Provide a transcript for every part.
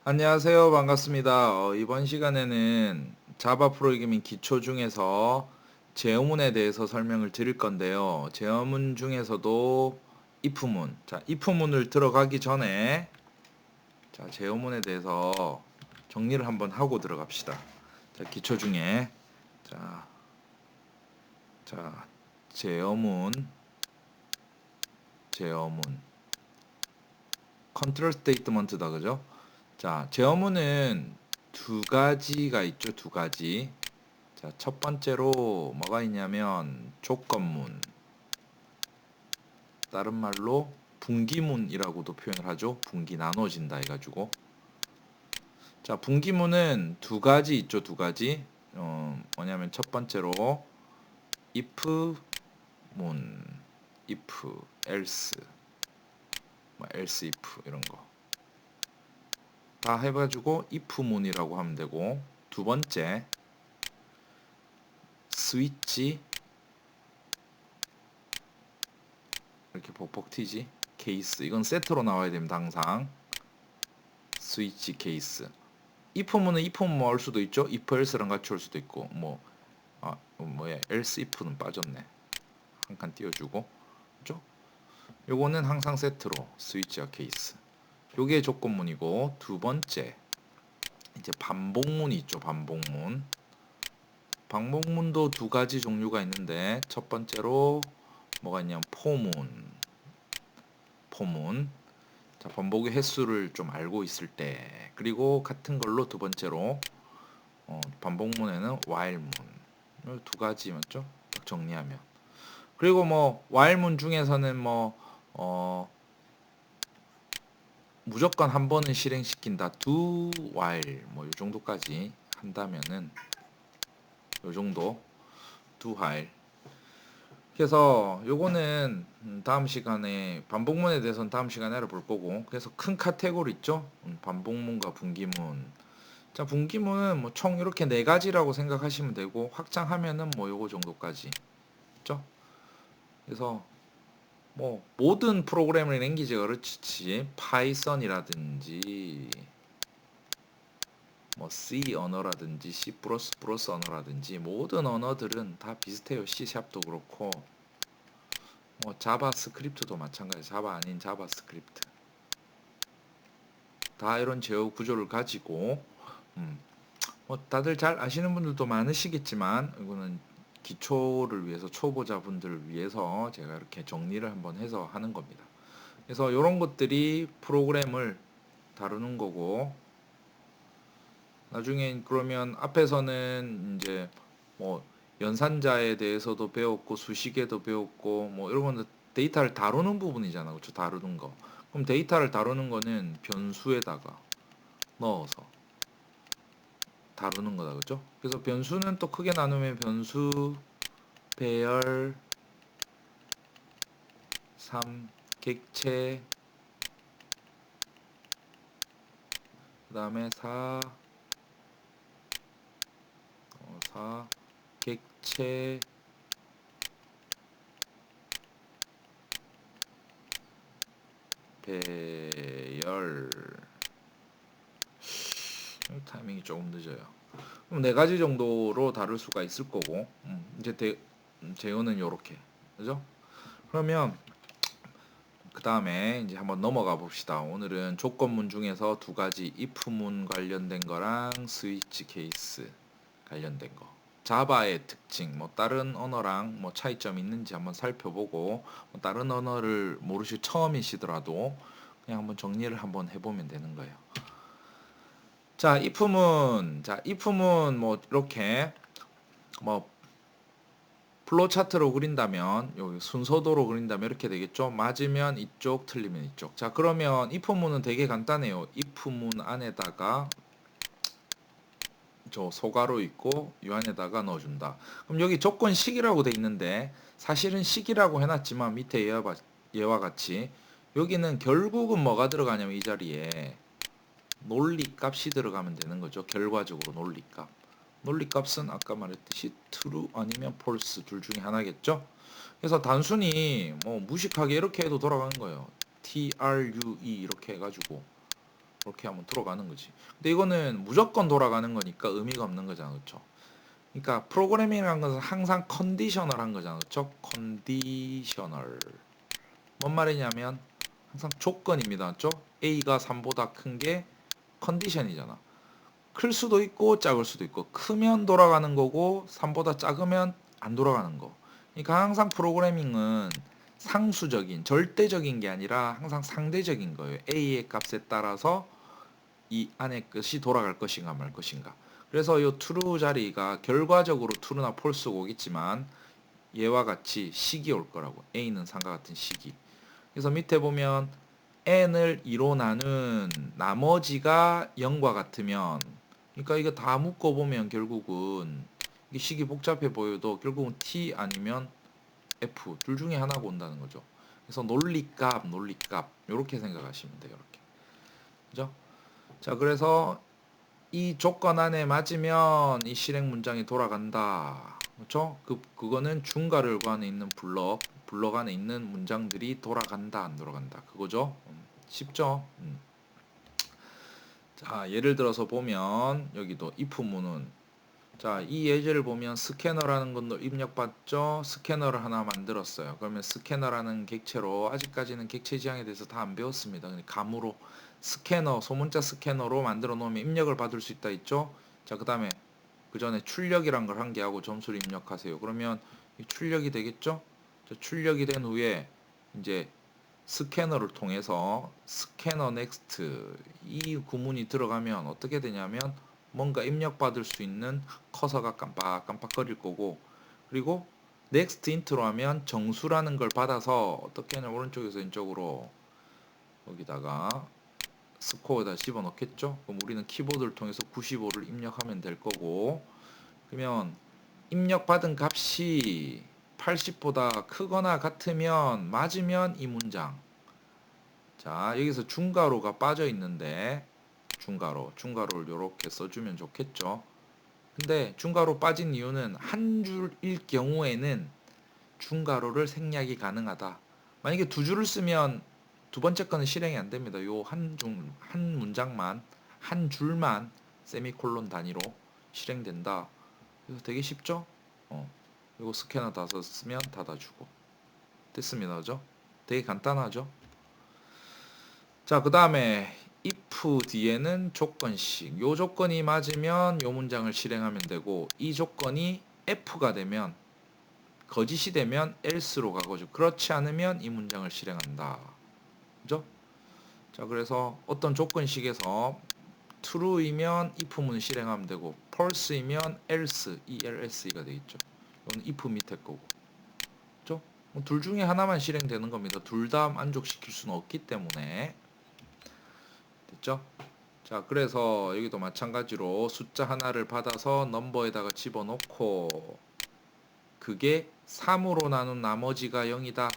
안녕하세요. 반갑습니다. 이번 시간에는 자바 프로그래밍 기초 중에서 제어문에 대해서 설명을 드릴 건데요. 제어문 중에서도 if문. 자, if문을 들어가기 전에 제어문에 대해서 정리를 한번 하고 들어갑시다. 자, 기초 중에 자, 자, 제어문, 제어문, 컨트롤 스테이트먼트다, 그죠? 자, 제어문은 두 가지가 있죠, 두 가지. 자, 첫 번째로 뭐가 있냐면 조건문, 다른 말로 분기문이라고도 표현을 하죠. 분기 나눠진다 해가지고. 자, 분기문은 두 가지 있죠, 두 가지. 뭐냐면 첫 번째로 if 문, if, else, 뭐 else if 이런 거 다 해가지고 if 문이라고 하면 되고, 두 번째 스위치, 이렇게 복복 튀지, 케이스, 이건 세트로 나와야 됩니다. 항상 스위치 케이스. if문은 if문 뭐 올 수도 있죠. if else랑 같이 올 수도 있고, 뭐야, else if는 빠졌네. 한 칸 띄워주고, 그죠? 요거는 항상 세트로 스위치와 케이스. 요게 조건문이고, 두 번째 이제 반복문이 있죠. 반복문. 반복문도 두 가지 종류가 있는데, 첫 번째로 뭐가 있냐면 포문. 자, 반복의 횟수를 좀 알고 있을 때, 그리고 같은 걸로 두 번째로 반복문에는 while문. 두 가지 맞죠? 딱 정리하면. 그리고 뭐 while문 중에서는 무조건 한 번은 실행시킨다. do while 뭐 요 정도까지 한다면은 요 정도 do while. 그래서 요거는 다음 시간에 반복문에 대해서는 다음 시간에 알아볼 거고, 그래서 큰 카테고리 있죠? 반복문과 분기문. 자, 분기문은 뭐 총 이렇게 네 가지라고 생각하시면 되고, 확장하면은 뭐 요거 정도까지 있죠? 그래서 뭐 모든 프로그래밍 랭귀지가 그렇지, 파이썬이라든지 뭐 C 언어라든지 C++ 언어라든지 모든 언어들은 다 비슷해요. C샵도 그렇고 뭐 자바스크립트도 마찬가지. 자바 아닌 자바스크립트 다 이런 제어 구조를 가지고 음, 뭐 다들 잘 아시는 분들도 많으시겠지만, 이거는 기초를 위해서, 초보자분들을 위해서 제가 이렇게 정리를 한번 해서 하는 겁니다. 그래서 이런 것들이 프로그램을 다루는 거고, 나중에 그러면 앞에서는 이제 뭐 연산자에 대해서도 배웠고 수식에도 배웠고 뭐 이런 거는 데이터를 다루는 부분이잖아, 그렇죠? 다루는 거. 그럼 데이터를 다루는 거는 변수에다가 넣어서 다루는 거다, 그렇죠? 그래서 변수는 또 크게 나누면 변수, 배열, 3, 객체, 그다음에 4, 객체, 배열. 타이밍이 조금 늦어요. 그럼 네 가지 정도로 다룰 수가 있을 거고, 이제 제어는 요렇게, 그죠? 그러면 그 다음에 이제 한번 넘어가 봅시다. 오늘은 조건문 중에서 두 가지 if문 관련된 거랑 스위치 케이스 관련된 거, 자바의 특징, 뭐 다른 언어랑 뭐 차이점이 있는지 한번 살펴보고, 뭐 다른 언어를 모르시 처음이시더라도 그냥 한번 정리를 한번 해보면 되는 거예요. 자, if문 뭐 이렇게 뭐 플로우 차트로 그린다면, 여기 순서도로 그린다면 이렇게 되겠죠. 맞으면 이쪽, 틀리면 이쪽. 자, 그러면 if문은 되게 간단해요. if문 안에다가 저 소가로 있고 이 안에다가 넣어준다. 그럼 여기 조건식이라고 돼 있는데, 사실은 식이라고 해놨지만 밑에 얘와 같이 여기는 결국은 뭐가 들어가냐면 이 자리에 논리값이 들어가면 되는 거죠. 결과적으로 논리값. 논리값은 아까 말했듯이 true 아니면 false 둘 중에 하나겠죠. 그래서 단순히 뭐 무식하게 이렇게 해도 돌아가는 거예요. true 이렇게 해가지고 이렇게 하면 돌아가는 거지. 근데 이거는 무조건 돌아가는 거니까 의미가 없는 거잖아, 그렇죠? 그러니까 프로그래밍이라는 것은 항상 컨디셔널한 거잖아, 그렇죠? 컨디셔널. 뭔 말이냐면 항상 조건입니다, 맞죠? A가 3보다 큰 게 컨디션이잖아. 클 수도 있고 작을 수도 있고, 크면 돌아가는 거고 3보다 작으면 안 돌아가는 거. 그러니까 항상 프로그래밍은 상수적인, 절대적인 게 아니라 항상 상대적인 거예요. A의 값에 따라서 이 안에 것이 돌아갈 것인가 말 것인가. 그래서 이 true 자리가 결과적으로 true나 false가 오겠지만 얘와 같이 식이 올 거라고. A는 3과 같은 식이. 그래서 밑에 보면 n을 2로 나눈 나머지가 0과 같으면, 그러니까 이거 다 묶어보면 결국은 이게 식이 복잡해 보여도 결국은 t 아니면 f 둘 중에 하나가 온다는 거죠. 그래서 논리값 이렇게 생각하시면 돼요. 이렇게. 그죠? 자, 그래서 이 조건 안에 맞으면 이 실행 문장이 돌아간다. 그렇죠? 그거는 중괄호 안에 있는 블럭 안에 있는 문장들이 돌아간다, 안 돌아간다. 그거죠? 쉽죠? 자, 예를 들어서 보면 여기도 if문은, 자, 이 예제를 보면 스캐너라는 것도 입력받죠? 스캐너를 하나 만들었어요. 그러면 스캐너라는 객체로, 아직까지는 객체 지향에 대해서 다 안 배웠습니다. 근데 감으로 스캐너, 소문자 스캐너로 만들어 놓으면 입력을 받을 수 있다 있죠? 자, 그 다음에 그 전에 출력이란 걸 한 개 하고 점수를 입력하세요. 그러면 이 출력이 되겠죠? 자, 출력이 된 후에 이제 스캐너를 통해서 스캐너 넥스트 이 구문이 들어가면 어떻게 되냐면 뭔가 입력받을 수 있는 커서가 깜빡깜빡거릴 거고, 그리고 넥스트 인트로 하면 정수라는 걸 받아서 어떻게 하냐, 오른쪽에서 왼쪽으로 여기다가 스코어에다 집어넣겠죠. 그럼 우리는 키보드를 통해서 95를 입력하면 될 거고, 그러면 입력받은 값이 80보다 크거나 같으면 맞으면 이 문장. 자, 여기서 중괄호가 빠져 있는데 중괄호를 이렇게 써주면 좋겠죠. 근데 중괄호 빠진 이유는 한 줄일 경우에는 중괄호를 생략이 가능하다. 만약에 두 줄을 쓰면 두 번째 거는 실행이 안 됩니다. 요 한 문장만, 한 줄만 세미콜론 단위로 실행된다. 그래서 되게 쉽죠? 이거 스캐너 다 썼으면 닫아주고 됐습니다. 그죠? 되게 간단하죠? 자, 그 다음에 if 뒤에는 조건식. 요 조건이 맞으면 요 문장을 실행하면 되고, 이 조건이 f가 되면, 거짓이 되면 else로 가고죠. 그렇지 않으면 이 문장을 실행한다. 그죠? 자, 그래서 어떤 조건식에서 true이면 if문 실행하면 되고, false이면 else, else가 되겠죠. 이건 if 밑에 거고. 그죠? 둘 중에 하나만 실행되는 겁니다. 둘 다 만족시킬 수는 없기 때문에. 됐죠? 자, 그래서 여기도 마찬가지로 숫자 하나를 받아서 넘버에다가 집어넣고, 그게 3으로 나눈 나머지가 0이다.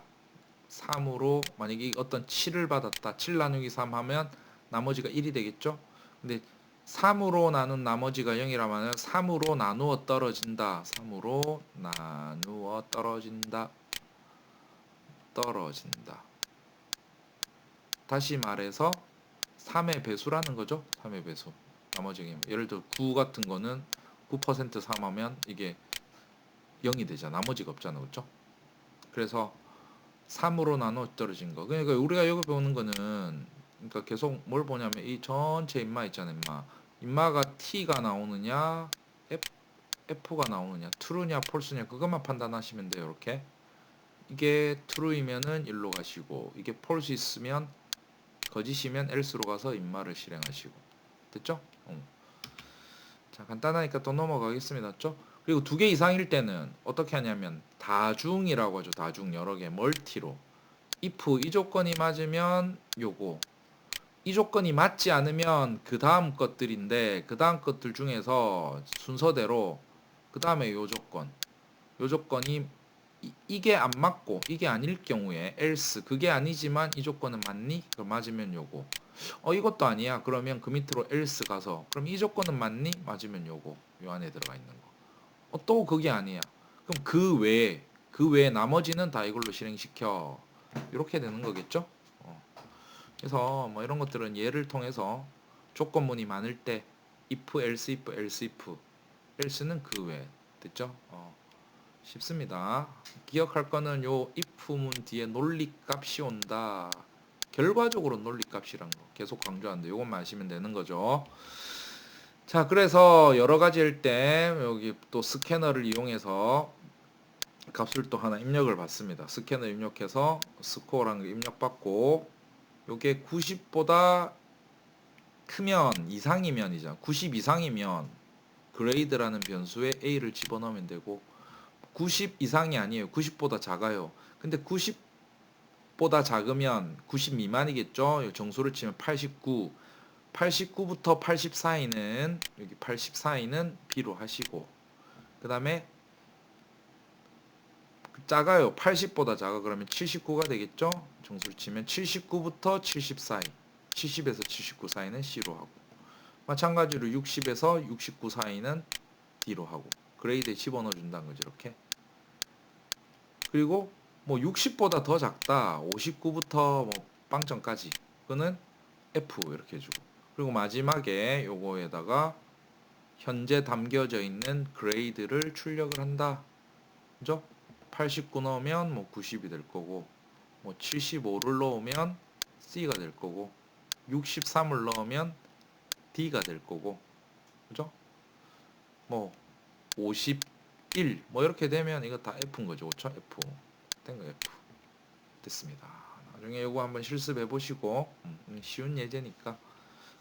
3으로 만약에 어떤 7을 받았다. 7 나누기 3 하면 나머지가 1이 되겠죠? 근데 3으로 나눈 나머지가 0이라면 3으로 나누어 떨어진다. 3으로 나누어 떨어진다. 다시 말해서 3의 배수라는 거죠. 3의 배수. 나머지 예를 들어 9 같은 거는 9% 3 하면 이게 0이 되잖아. 나머지가 없잖아. 그렇죠? 그래서 3으로 나눠 떨어진 거. 그러니까 우리가 여기 배우는 거는, 그러니까 계속 뭘 보냐면 이 전체 인마 있잖아. 인마가 t가 나오느냐 f가 나오느냐, true냐 false냐, 그것만 판단하시면 돼요. 이렇게. 이게 true이면은 1로 가시고, 이게 false 있으면, 거짓이면 else로 가서 인마를 실행하시고. 됐죠? 자, 간단하니까 또 넘어가겠습니다. 맞죠? 그리고 두 개 이상일 때는 어떻게 하냐면 다중이라고 하죠. 다중 여러 개 멀티로. if 이 조건이 맞으면 요거, 이 조건이 맞지 않으면 그 다음 것들인데, 그 다음 것들 중에서 순서대로 그 다음에 요 조건이 이게 안 맞고 이게 아닐 경우에 else, 그게 아니지만 이 조건은 맞니? 그럼 맞으면 요거. 이것도 아니야. 그러면 그 밑으로 else 가서, 그럼 이 조건은 맞니? 맞으면 요거. 요 안에 들어가 있는 거. 또 그게 아니야. 그럼 그 외에 나머지는 다 이걸로 실행시켜. 이렇게 되는 거겠죠? 그래서 뭐 이런 것들은 예를 통해서 조건문이 많을 때 if, else, if, else, if, else는 그 외. 됐죠? 쉽습니다. 기억할 거는 요 if문 뒤에 논리값이 온다. 결과적으로 논리값이란 거 계속 강조하는데 요것만 아시면 되는 거죠. 자, 그래서 여러 가지일 때 여기 또 스캐너를 이용해서 값을 또 하나 입력을 받습니다. 스캐너 입력해서 스코어라는 거 입력받고 요게 90보다 크면 이상이면이죠. 90 이상이면 그레이드라는 변수에 A를 집어넣으면 되고 90 이상이 아니에요. 90보다 작아요. 근데 90보다 작으면 90 미만이겠죠. 정수를 치면 89. 89부터 80 사이는 여기 80 사이는 B로 하시고 그 다음에 작아요. 80보다 작아. 그러면 79가 되겠죠. 정수를 치면 79부터 70 사이 70에서 79 사이는 C로 하고 마찬가지로 60에서 69 사이는 D로 하고 그레이드에 집어넣어 준다는 거죠. 이렇게. 그리고 뭐 60보다 더 작다. 59부터 뭐 빵점까지. 그거는 F 이렇게 해주고. 그리고 마지막에 요거에다가 현재 담겨져 있는 그레이드를 출력을 한다. 그죠? 89 넣으면 뭐 90이 될 거고 뭐 75를 넣으면 C가 될 거고 63을 넣으면 D가 될 거고 그죠? 뭐 51 뭐 이렇게 되면 이거 다 F인 거죠. 그렇죠? F 된 거 F 됐습니다. 나중에 이거 한번 실습해 보시고 쉬운 예제니까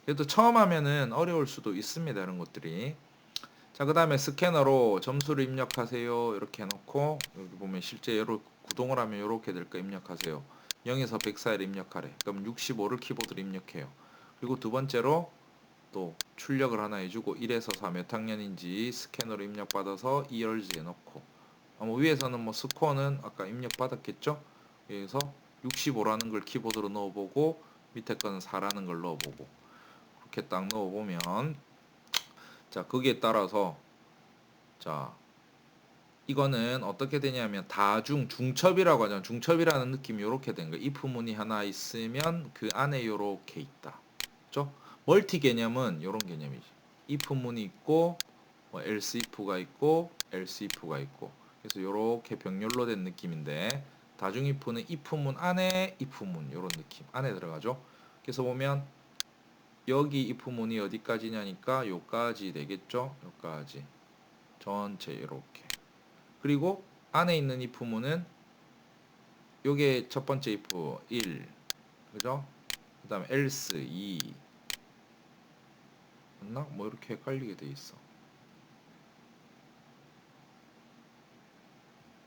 그래도 처음 하면은 어려울 수도 있습니다. 이런 것들이. 자, 그 다음에 스캐너로 점수를 입력하세요. 이렇게 해놓고 여기 보면 실제 요렇게 구동을 하면 이렇게 될 거 입력하세요. 0에서 100 사이를 입력하래. 그럼 65를 키보드로 입력해요. 그리고 두 번째로 또 출력을 하나 해주고 1에서 4 몇 학년인지 스캐너로 입력받아서 2열즈 해놓고 뭐 위에서는 뭐 스코어는 아까 입력받았겠죠? 그래서 65라는 걸 키보드로 넣어보고 밑에 거는 4라는 걸 넣어보고 이렇게 딱 넣어보면 자 거기에 따라서 자 이거는 어떻게 되냐면 다중 중첩이라고 하잖아. 중첩이라는 느낌이 이렇게 된 거예요. if문이 하나 있으면 그 안에 이렇게 있다. 그렇죠? 멀티 개념은 이런 개념이지. if문이 있고 뭐 else if가 있고 else if가 있고 그래서 이렇게 병렬로 된 느낌인데 다중 if는 if문 안에 if문 이런 느낌 안에 들어가죠. 그래서 보면 여기 if문이 어디까지냐니까 요까지 되겠죠. 요까지 전체 이렇게 그리고 안에 있는 if문은 요게 첫 번째 if 1 그죠? 그 다음에 else 2 맞나? 뭐 이렇게 헷갈리게 돼 있어.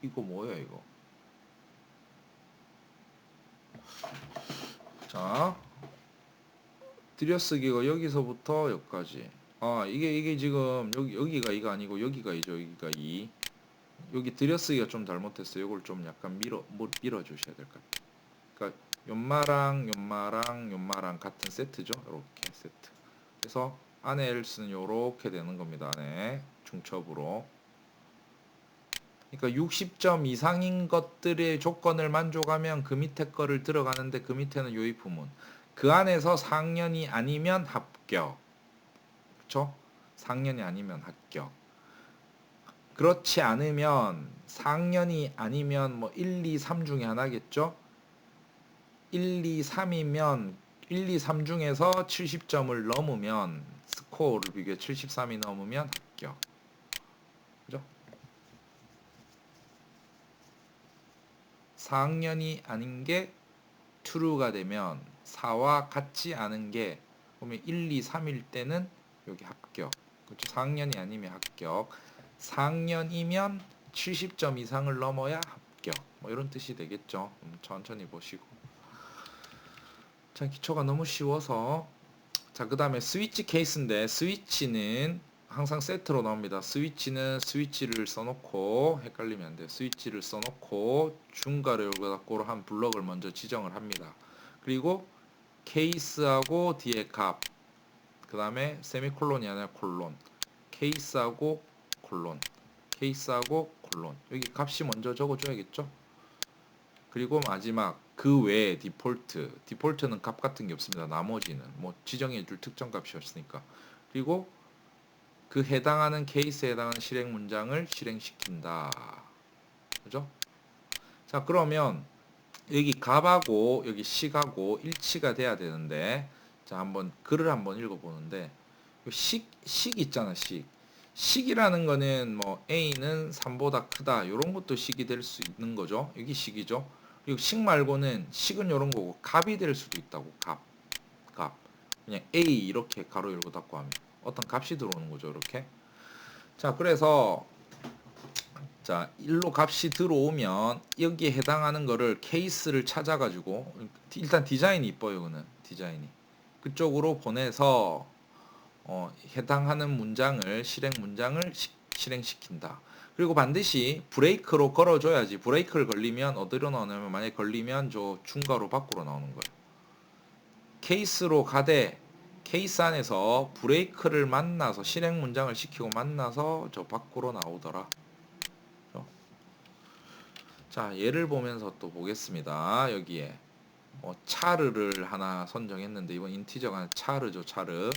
이거 뭐야 이거? 자 들여쓰기가 여기서부터 여기까지. 아 이게 지금 여기가 이거 아니고 여기가 이죠. 여기가 이. 여기 들여쓰기가 좀 잘못했어요. 이걸 좀 약간 밀어 주셔야 될 것 같아요. 그러니까 연마랑 같은 세트죠. 이렇게 세트. 그래서 안에 else는 요렇게 되는 겁니다. 안에 중첩으로. 그러니까 60점 이상인 것들의 조건을 만족하면 그 밑에 거를 들어가는데 그 밑에는 요이 부문. 그 안에서 4학년이 아니면 합격. 그렇죠? 4학년이 아니면 합격. 그렇지 않으면 4학년이 아니면 뭐 1, 2, 3 중에 하나겠죠? 1, 2, 3이면 1, 2, 3 중에서 70점을 넘으면 스코어를 비교해 73이 넘으면 합격. 그죠? 4학년이 아닌 게 true가 되면 4와 같지 않은 게 보면 1, 2, 3일 때는 여기 합격. 그렇죠? 4학년이 아니면 합격. 4학년이면 70점 이상을 넘어야 합격. 뭐 이런 뜻이 되겠죠. 천천히 보시고. 자, 기초가 너무 쉬워서 자, 그 다음에 스위치 케이스인데 스위치는 항상 세트로 나옵니다. 스위치는 스위치를 써놓고 헷갈리면 안 돼요. 스위치를 써놓고 중괄호 갖고 한 블럭을 먼저 지정을 합니다. 그리고 케이스하고 뒤에 값, 그 다음에 세미콜론이 아니라 콜론, 케이스하고 콜론, 케이스하고 콜론 여기 값이 먼저 적어줘야겠죠. 그리고 마지막 그 외에 디폴트는 값 같은 게 없습니다. 나머지는 뭐 지정해 줄 특정 값이 없으니까. 그리고 그 해당하는 케이스에 해당하는 실행 문장을 실행시킨다. 그죠? 자, 그러면 여기 값하고 여기 식하고 일치가 돼야 되는데, 자, 한번 글을 한번 읽어보는데, 식 있잖아, 식. 식이라는 거는 뭐 a는 3보다 크다 이런 것도 식이 될 수 있는 거죠. 여기 식이죠. 그리고 식 말고는 식은 이런 거고 값이 될 수도 있다고. 값. 그냥 a 이렇게 가로 열고 닫고 하면 어떤 값이 들어오는 거죠. 이렇게. 자, 그래서 자, 일로 값이 들어오면 여기에 해당하는 거를 케이스를 찾아가지고 일단 디자인이 이뻐요. 그는 디자인이 그쪽으로 보내서 해당하는 문장을 실행 문장을 실행시킨다. 그리고 반드시 브레이크로 걸어줘야지. 브레이크를 걸리면 어디로 나오냐면 만약에 걸리면 저 중괄호 밖으로 나오는 거예요. 케이스로 가되 케이스 안에서 브레이크를 만나서 실행 문장을 시키고 만나서 저 밖으로 나오더라. 자, 예를 보면서 또 보겠습니다. 여기에 차르를 하나 선정했는데 이번 인티저가 차르죠. 차르.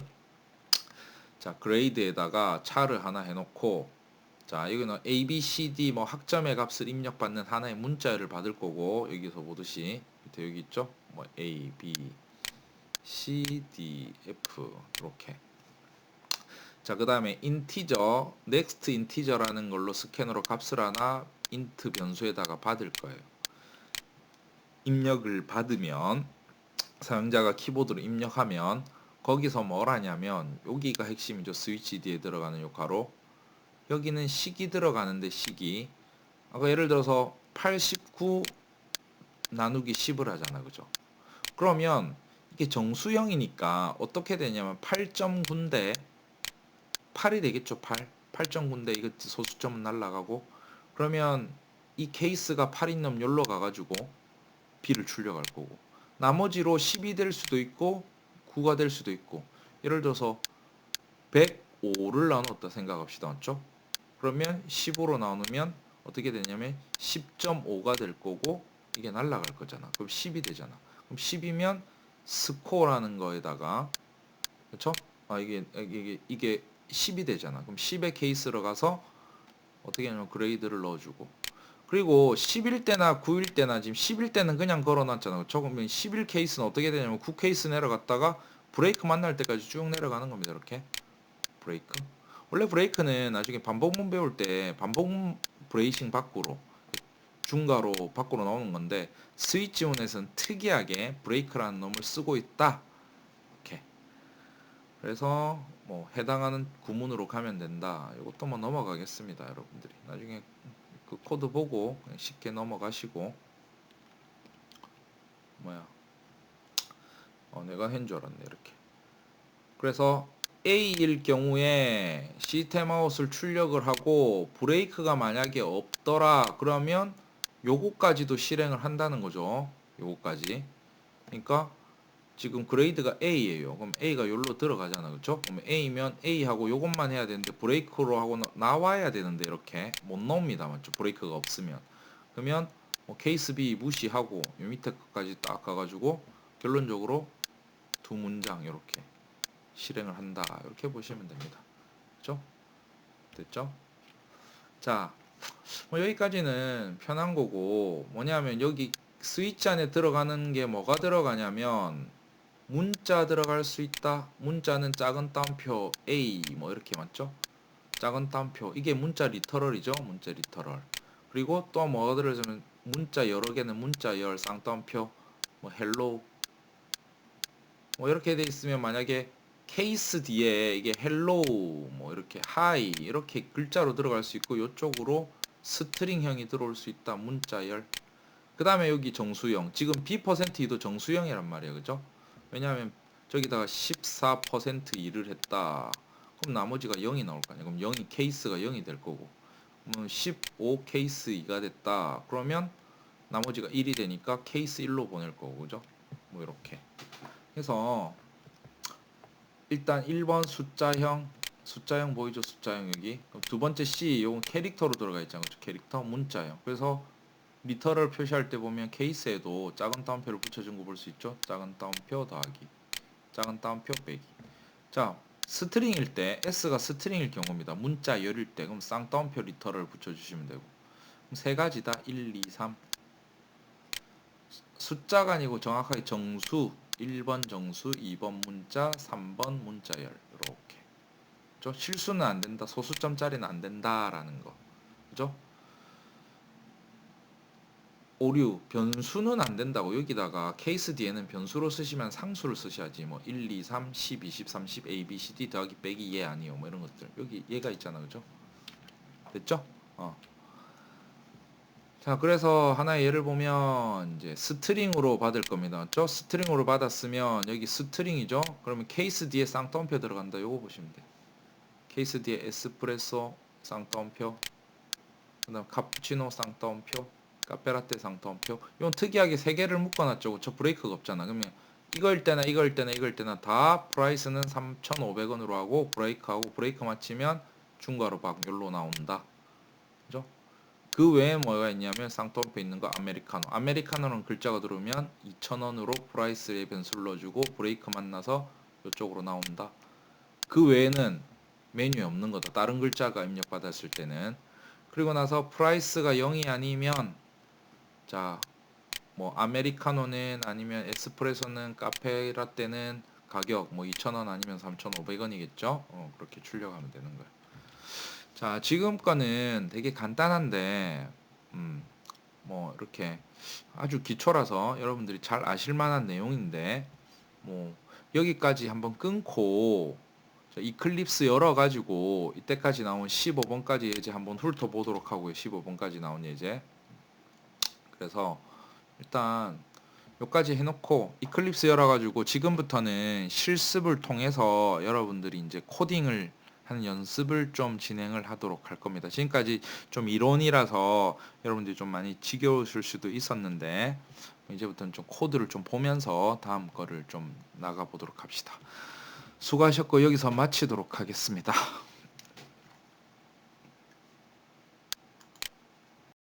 자, 그레이드에다가 차르 하나 해놓고, 자, 여기는 A, B, C, D 뭐 학점의 값을 입력받는 하나의 문자를 받을 거고, 여기서 보듯이 밑에 여기 있죠? 뭐 A, B, C, D, F 이렇게. 자, 그 다음에 인티저, 넥스트 인티저라는 걸로 스캐너로 값을 하나 인트 변수에다가 받을 거예요. 입력을 받으면 사용자가 키보드로 입력하면 거기서 뭘 하냐면 여기가 핵심이죠. 스위치 뒤에 들어가는 요 가로. 여기는 식이 들어가는데 식이 아까 예를 들어서 89 나누기 10을 하잖아. 그죠? 그러면 이게 정수형이니까 어떻게 되냐면 8.9인데 8이 되겠죠. 8.9인데 이거 소수점은 날라가고 그러면 이 케이스가 8인 놈 열로 가가지고 B를 출력할 거고 나머지로 10이 될 수도 있고 9가 될 수도 있고 예를 들어서 105를 나눴다 생각합시다. 맞죠? 그러면 15로 나누면 어떻게 되냐면 10.5가 될 거고 이게 날라갈 거잖아. 그럼 10이 되잖아. 그럼 10이면 스코어라는 거에다가 그렇죠? 이게 10이 되잖아. 그럼 10의 케이스로 가서 어떻게 하냐면 그레이드를 넣어주고 그리고 10일 때나 9일 때나 지금 10일 때는 그냥 걸어놨잖아. 그렇죠? 그러면 10일 케이스는 어떻게 되냐면 9 케이스 내려갔다가 브레이크 만날 때까지 쭉 내려가는 겁니다. 이렇게 브레이크. 원래 브레이크는 나중에 반복문 배울 때 반복문 브레이싱 밖으로 중가로 밖으로 나오는 건데 스위치온에서는 특이하게 브레이크라는 놈을 쓰고 있다. 이렇게. 그래서 뭐 해당하는 구문으로 가면 된다. 이것도 뭐 넘어가겠습니다, 여러분들이. 나중에 그 코드 보고 그냥 쉽게 넘어가시고 뭐야? 내가 한 줄 알았네 이렇게. 그래서 A일 경우에 시스템 아웃을 출력을 하고 브레이크가 만약에 없더라 그러면 요거까지도 실행을 한다는 거죠. 요거까지. 그러니까 지금 그레이드가 A예요. 그럼 A가 여기로 들어가잖아. 그렇죠? 그럼 A면 A하고 요것만 해야 되는데 브레이크로 하고 나와야 되는데 이렇게 못 나옵니다. 맞죠? 브레이크가 없으면. 그러면 뭐 케이스 B 무시하고 요 밑에 것까지 딱 가가지고 결론적으로 두 문장 이렇게 실행을 한다. 이렇게 보시면 됩니다. 그렇죠? 됐죠? 자, 뭐 여기까지는 편한 거고 뭐냐면 여기 스위치 안에 들어가는 게 뭐가 들어가냐면 문자 들어갈 수 있다. 문자는 작은 따옴표 A 뭐 이렇게 맞죠? 작은 따옴표 이게 문자 리터럴이죠. 문자 리터럴. 그리고 또 뭐가 들어가면 문자 여러 개는 문자 열 쌍따옴표 뭐 헬로 뭐 이렇게 돼 있으면 만약에 케이스 뒤에 이게 헬로우 뭐 이렇게 하이 이렇게 글자로 들어갈 수 있고 이쪽으로 스트링형이 들어올 수 있다. 문자열. 그 다음에 여기 정수형. 지금 B%도 정수형이란 말이에요. 그죠? 왜냐하면 저기다가 14% 일을 했다. 그럼 나머지가 0이 나올 거 아니에요. 그럼 0이 케이스가 0이 될 거고. 그러면 15 케이스 2가 됐다. 그러면 나머지가 1이 되니까 케이스 1로 보낼 거고. 그죠? 뭐 이렇게. 그래서 일단 1번 숫자형 보이죠? 숫자형 여기. 그럼 두 번째 C 요건 캐릭터로 들어가 있잖아요. 캐릭터 문자형. 그래서 리터럴 표시할 때 보면 케이스에도 작은 따옴표를 붙여준 거 볼 수 있죠. 작은 따옴표 더하기 작은 따옴표 빼기. 자, 스트링일 때 S가 스트링일 경우입니다. 문자 열일 때 그럼 쌍따옴표 리터럴 붙여주시면 되고. 그럼 세 가지다. 1, 2, 3. 숫자가 아니고 정확하게 정수. 1번 정수, 2번 문자, 3번 문자열. 이렇게. 그죠? 실수는 안 된다. 소수점짜리는 안 된다라는 거. 그죠? 오류, 변수는 안 된다고. 여기다가 케이스 뒤에는 변수로 쓰시면 상수를 쓰셔야지. 뭐 1, 2, 3, 10, 20, 30, A, B, C, D 더하기 빼기 얘 아니요. 뭐 이런 것들. 여기 얘가 있잖아. 그죠? 됐죠? 자, 그래서 하나의 예를 보면 이제 스트링으로 받을 겁니다. 맞죠? 스트링으로 받았으면 여기 스트링이죠? 그러면 케이스 뒤에 쌍따옴표 들어간다. 요거 보시면 돼. 케이스 뒤에 에스프레소 쌍따옴표. 그다음 카푸치노 쌍따옴표. 카페라떼 쌍따옴표. 이건 특이하게 세 개를 묶어놨죠. 저 브레이크가 없잖아. 그러면 이거일 때나 이거일 때나 이거일 때나 다 프라이스는 3,500원으로 하고 브레이크하고 브레이크 맞추면 중괄호 박 열로 나온다. 그죠? 그 외에 뭐가 있냐면 쌍따옴표 있는 거 아메리카노. 아메리카노는 글자가 들어오면 2,000원으로 프라이스에 변수를 넣어주고 브레이크 만나서 이쪽으로 나온다. 그 외에는 메뉴에 없는 거다. 다른 글자가 입력받았을 때는. 그리고 나서 프라이스가 0이 아니면 자, 뭐 아메리카노는 아니면 에스프레소는 카페라떼는 가격 뭐 2,000원 아니면 3,500원이겠죠. 그렇게 출력하면 되는 거예요. 자, 지금 거는 되게 간단한데 뭐 이렇게 아주 기초라서 여러분들이 잘 아실 만한 내용인데 뭐 여기까지 한번 끊고 이클립스 열어가지고 이때까지 나온 15번까지 예제 한번 훑어보도록 하고요. 15번까지 나온 예제. 그래서 일단 여기까지 해놓고 이클립스 열어가지고 지금부터는 실습을 통해서 여러분들이 이제 코딩을 하는 연습을 좀 진행을 하도록 할 겁니다. 지금까지 좀 이론이라서 여러분들이 좀 많이 지겨우실 수도 있었는데 이제부터는 좀 코드를 좀 보면서 다음 거를 좀 나가보도록 합시다. 수고하셨고 여기서 마치도록 하겠습니다.